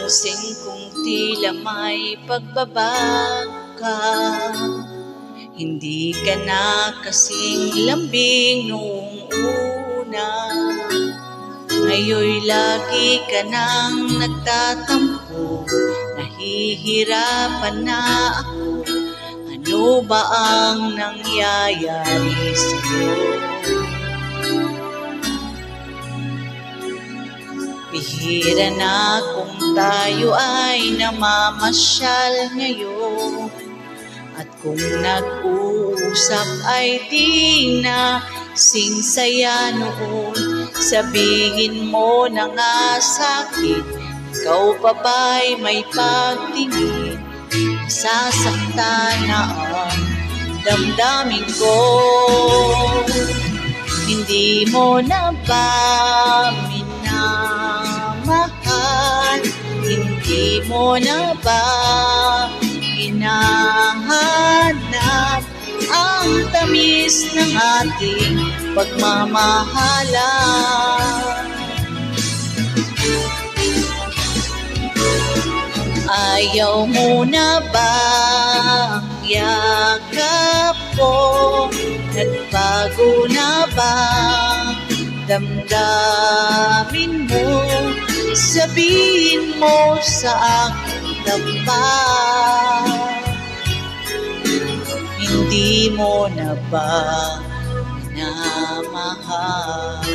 Napansin kong tila may pagbabago. Hindi ka na kasing lambing noong una. Ngayon'y lagi ka nang nagtatampo. Nahihirapan na ako. Ano ba ang nangyayari sa'yo? Bihira na kung tayo ay namamasyal ngayon. At kung nag-uusap ay di na singsaya noon. Sabihin mo na nga sa'kin, ikaw pa ba'y may pagtingin? Sasaktan na ang damdamin ko. Hindi mo na ba minamahal? Hindi mo na ba hinahanap ang tamis ng ating pagmamahalan? Ayaw mo na bang yakap ko? Nagbago na ba damdamin mo? Sabihin mo sa akin dapat. Hindi mo na ba minamahal?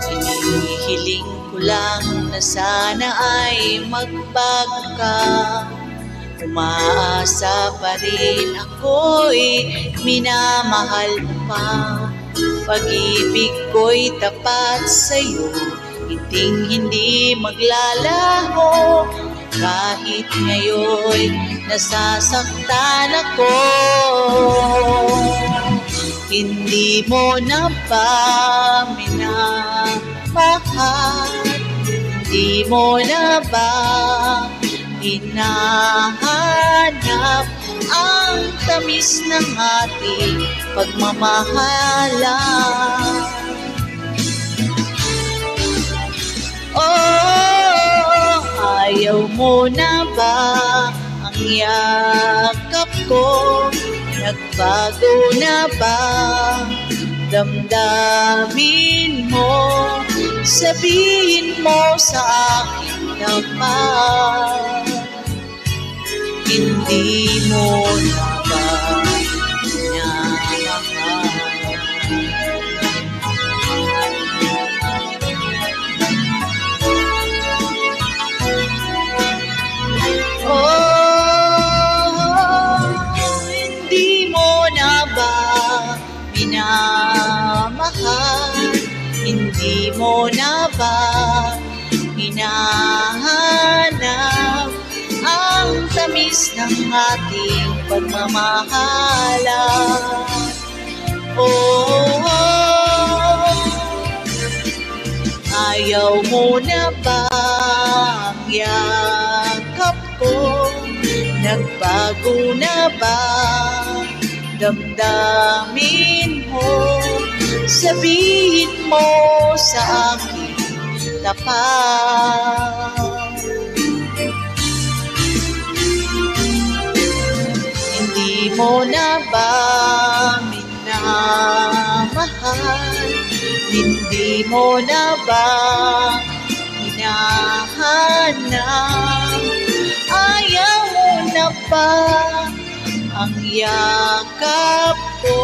Hinihiling ko lang na sana ay magbago ka. Umaasa pa rin ako'y minamahal mo pa. Pag-ibig ko'y tapat sa'yo, hindi maglalaho. Kahit ngayon'y nasasaktan ako. Hindi mo na ba minamahal? Hindi mo na ba hinahanap ang tamis ng ating pagmamahalan? Oh, ayaw mo na ba ang yakap ko? Nagbago na ba damdamin mo? Sabihin mo sa akin naman. Hindi mo na ba minamahal? Minamahal, hindi mo na ba hinahanap ang tamis ng ating pagmamahalan? Ayaw mo na ba ang yakap ko? Nagbago na ba damdamin mo? Sabihin mo sa akin tapat. Hindi mo na ba minamahal? Hindi mo na ba hinahanap? Ayaw mo na ba ang yakap ko?